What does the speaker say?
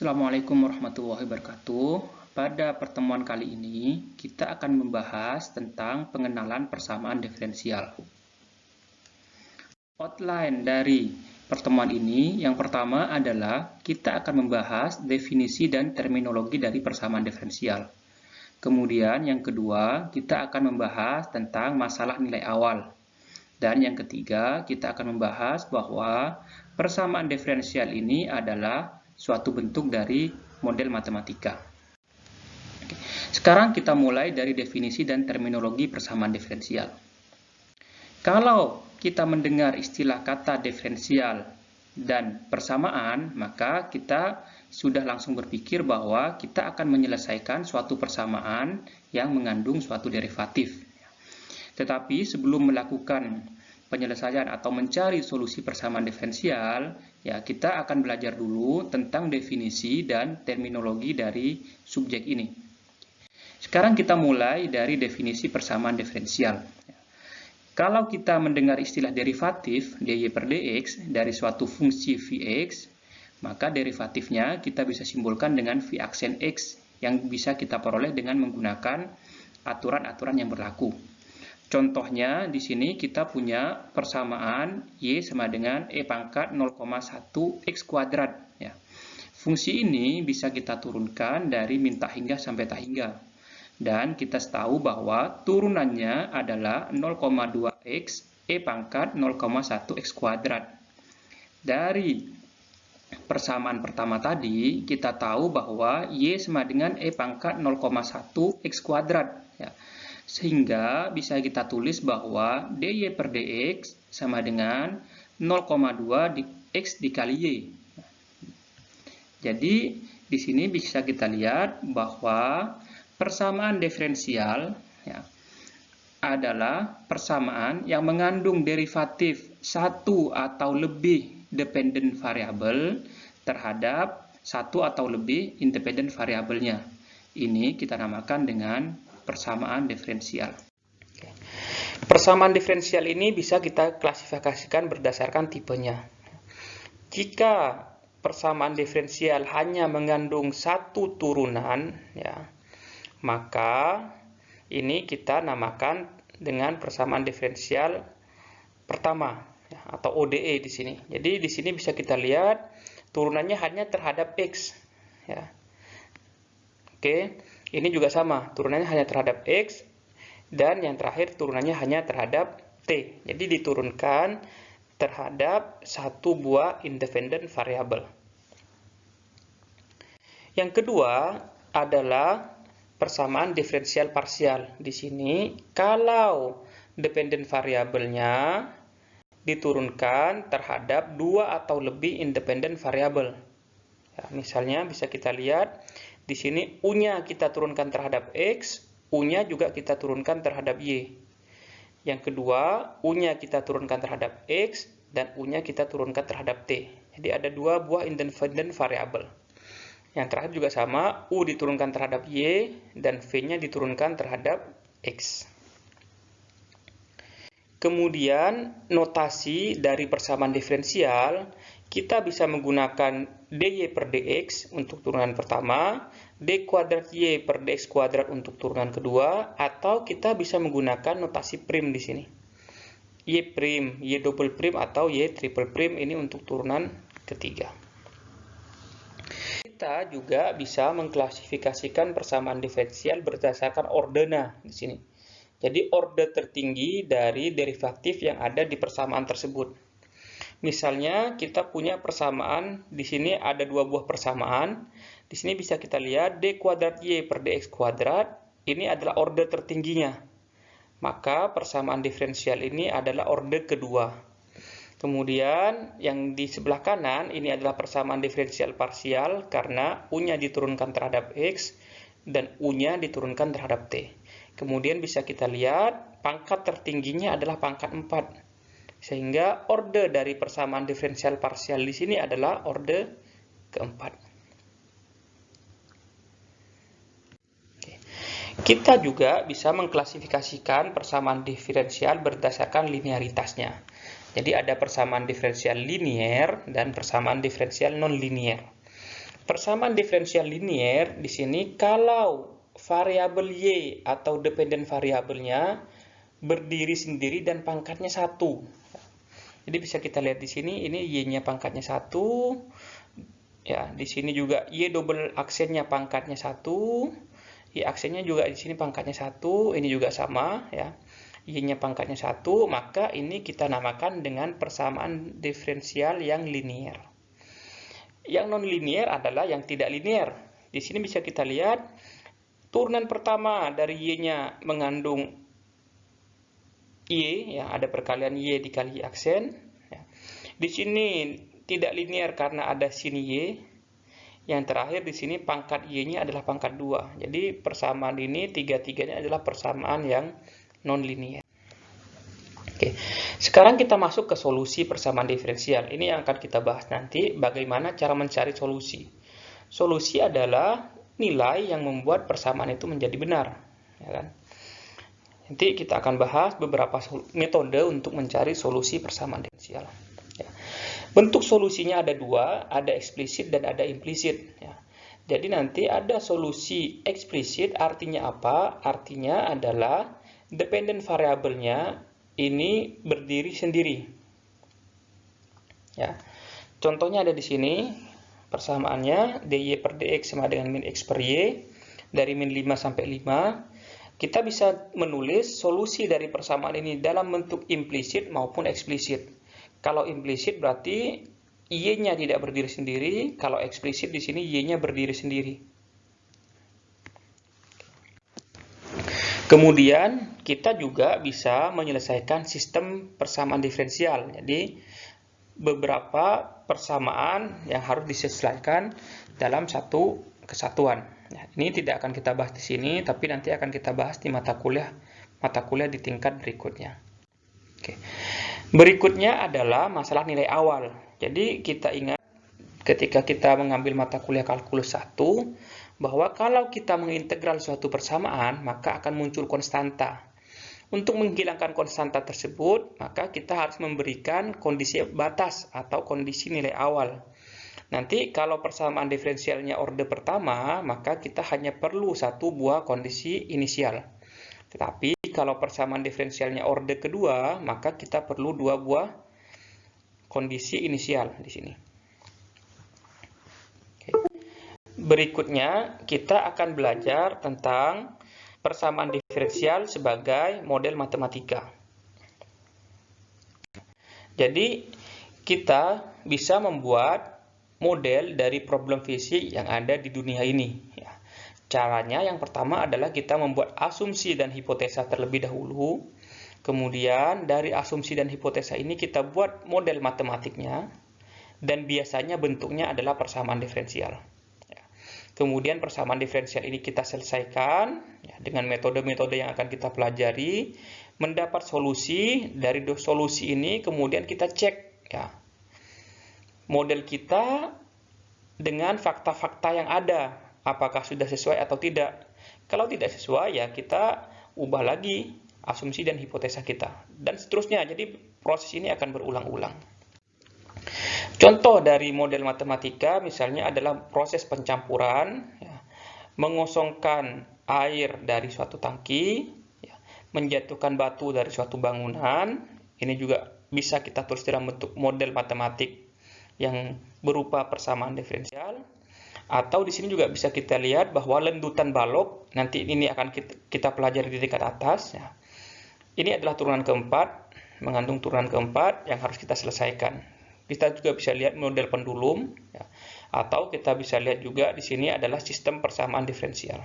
Assalamualaikum warahmatullahi wabarakatuh. Pada pertemuan kali ini, kita akan membahas tentang pengenalan persamaan diferensial. Outline dari pertemuan ini, yang pertama adalah kita akan membahas definisi dan terminologi dari persamaan diferensial. Kemudian yang kedua, kita akan membahas tentang masalah nilai awal. Dan yang ketiga, kita akan membahas bahwa persamaan diferensial ini adalah suatu bentuk dari model matematika. Sekarang kita mulai dari definisi dan terminologi persamaan diferensial. Kalau kita mendengar istilah kata diferensial dan persamaan, maka kita sudah langsung berpikir bahwa kita akan menyelesaikan suatu persamaan yang mengandung suatu derivatif. Tetapi sebelum melakukan penyelesaian atau mencari solusi persamaan diferensial, ya kita akan belajar dulu tentang definisi dan terminologi dari subjek ini. Sekarang kita mulai dari definisi persamaan diferensial. Kalau kita mendengar istilah derivatif dy per dx dari suatu fungsi Vx, maka derivatifnya kita bisa simbolkan dengan V aksen X yang bisa kita peroleh dengan menggunakan aturan-aturan yang berlaku. Contohnya di sini kita punya persamaan y sama dengan e pangkat 0,1 x kuadrat. Ya. Fungsi ini bisa kita turunkan dari min tak hingga sampai tak hingga. Dan kita tahu bahwa turunannya adalah 0,2x e pangkat 0,1 x kuadrat. Dari persamaan pertama tadi kita tahu bahwa y sama dengan e pangkat 0,1 x kuadrat. Ya. Sehingga bisa kita tulis bahwa dy per dx sama dengan 0,2 x dikali y. Jadi di sini bisa kita lihat bahwa persamaan diferensial ya, adalah persamaan yang mengandung derivatif satu atau lebih dependent variabel terhadap satu atau lebih independent variabelnya. Ini kita namakan dengan persamaan diferensial. Persamaan diferensial ini bisa kita klasifikasikan berdasarkan tipenya. Jika persamaan diferensial hanya mengandung satu turunan, ya, maka ini kita namakan dengan persamaan diferensial pertama, ya, atau ODE di sini. Jadi di sini bisa kita lihat turunannya hanya terhadap x, ya. Oke. Ini juga sama, turunannya hanya terhadap X, dan yang terakhir turunannya hanya terhadap T. Jadi diturunkan terhadap satu buah independent variable. Yang kedua adalah persamaan diferensial parsial. Di sini, kalau dependent variabelnya diturunkan terhadap dua atau lebih independent variable. Ya, misalnya bisa kita lihat di sini U-nya kita turunkan terhadap X, U-nya juga kita turunkan terhadap Y. Yang kedua, U-nya kita turunkan terhadap X, dan U-nya kita turunkan terhadap T. Jadi ada dua buah independent variable. Yang terakhir juga sama, U diturunkan terhadap Y, dan V-nya diturunkan terhadap X. Kemudian, notasi dari persamaan diferensial, kita bisa menggunakan dy per dx untuk turunan pertama, d kuadrat y per dx kuadrat untuk turunan kedua, atau kita bisa menggunakan notasi prim di sini. Y prim, y double prim, atau y triple prim ini untuk turunan ketiga. Kita juga bisa mengklasifikasikan persamaan diferensial berdasarkan ordena di sini. Jadi order tertinggi dari derivatif yang ada di persamaan tersebut. Misalnya kita punya persamaan, di sini ada dua buah persamaan. Di sini bisa kita lihat d kuadrat y per dx kuadrat, ini adalah order tertingginya. Maka persamaan diferensial ini adalah order kedua. Kemudian yang di sebelah kanan ini adalah persamaan diferensial parsial karena u-nya diturunkan terhadap x dan u-nya diturunkan terhadap t. Kemudian bisa kita lihat pangkat tertingginya adalah pangkat 4. Sehingga order dari persamaan diferensial parsial di sini adalah order keempat. Kita juga bisa mengklasifikasikan persamaan diferensial berdasarkan linearitasnya. Jadi ada persamaan diferensial linier dan persamaan diferensial non-linier. persamaan diferensial linier di sini kalau variabel Y atau dependen variabelnya berdiri sendiri dan pangkatnya 1. Jadi bisa kita lihat di sini, ini Y-nya pangkatnya 1. Ya, di sini juga Y double aksennya pangkatnya 1. Y aksennya juga di sini pangkatnya 1. Ini juga sama ya. Y-nya pangkatnya 1, maka ini kita namakan dengan persamaan diferensial yang linier. Yang non-linier adalah yang tidak linier. Di sini bisa kita lihat turunan pertama dari Y-nya mengandung Y, ya, ada perkalian Y dikali Y aksen. Ya. Di sini tidak linier karena ada sin Y. Yang terakhir di sini pangkat Y-nya adalah pangkat 2. Jadi persamaan ini tiga-tiganya adalah persamaan yang non-linier. Oke. Sekarang kita masuk ke solusi persamaan diferensial. Ini yang akan kita bahas nanti, bagaimana cara mencari solusi. Solusi adalah nilai yang membuat persamaan itu menjadi benar. Ya kan? Nanti kita akan bahas beberapa metode untuk mencari solusi persamaan diferensial. Ya. Bentuk solusinya ada dua, ada eksplisit dan ada implisit. Ya. Jadi nanti ada solusi eksplisit, artinya apa? Artinya adalah dependen variabelnya ini berdiri sendiri. Ya. Contohnya ada di sini, persamaannya dy per dx sama dengan min x per y, dari min 5 sampai 5. Kita bisa menulis solusi dari persamaan ini dalam bentuk implisit maupun eksplisit. Kalau implisit berarti Y-nya tidak berdiri sendiri, kalau eksplisit di sini Y-nya berdiri sendiri. Kemudian kita juga bisa menyelesaikan sistem persamaan diferensial. Jadi beberapa persamaan yang harus diselesaikan dalam satu kesatuan. Nah, ini tidak akan kita bahas di sini, tapi nanti akan kita bahas di mata kuliah di tingkat berikutnya. Oke. Berikutnya adalah masalah nilai awal. Jadi kita ingat ketika kita mengambil mata kuliah kalkulus 1, bahwa kalau kita mengintegral suatu persamaan, maka akan muncul konstanta. Untuk menghilangkan konstanta tersebut, maka kita harus memberikan kondisi batas atau kondisi nilai awal. Nanti kalau persamaan diferensialnya orde pertama, maka kita hanya perlu satu buah kondisi inisial. Tetapi kalau persamaan diferensialnya orde kedua, maka kita perlu dua buah kondisi inisial di sini. Oke. Berikutnya kita akan belajar tentang persamaan diferensial sebagai model matematika. Jadi kita bisa membuat model dari problem fisik yang ada di dunia ini. Ya. Caranya yang pertama adalah kita membuat asumsi dan hipotesa terlebih dahulu. Kemudian dari asumsi dan hipotesa ini kita buat model matematiknya. Dan biasanya bentuknya adalah persamaan diferensial. Ya. Kemudian persamaan diferensial ini kita selesaikan ya, dengan metode-metode yang akan kita pelajari. Mendapat solusi, dari solusi ini kemudian kita cek ya, model kita dengan fakta-fakta yang ada, apakah sudah sesuai atau tidak. Kalau tidak sesuai, ya kita ubah lagi asumsi dan hipotesa kita, dan seterusnya. Jadi proses ini akan berulang-ulang. Contoh dari model matematika misalnya adalah proses pencampuran, ya, mengosongkan air dari suatu tangki, ya, menjatuhkan batu dari suatu bangunan. Ini juga bisa kita tulis dalam bentuk model matematik yang berupa persamaan diferensial. Atau di sini juga bisa kita lihat bahwa lendutan balok, nanti ini akan kita pelajari di tingkat atas. Ya. Ini adalah turunan keempat, mengandung turunan keempat yang harus kita selesaikan. Kita juga bisa lihat model pendulum, ya. Atau kita bisa lihat juga di sini adalah sistem persamaan diferensial.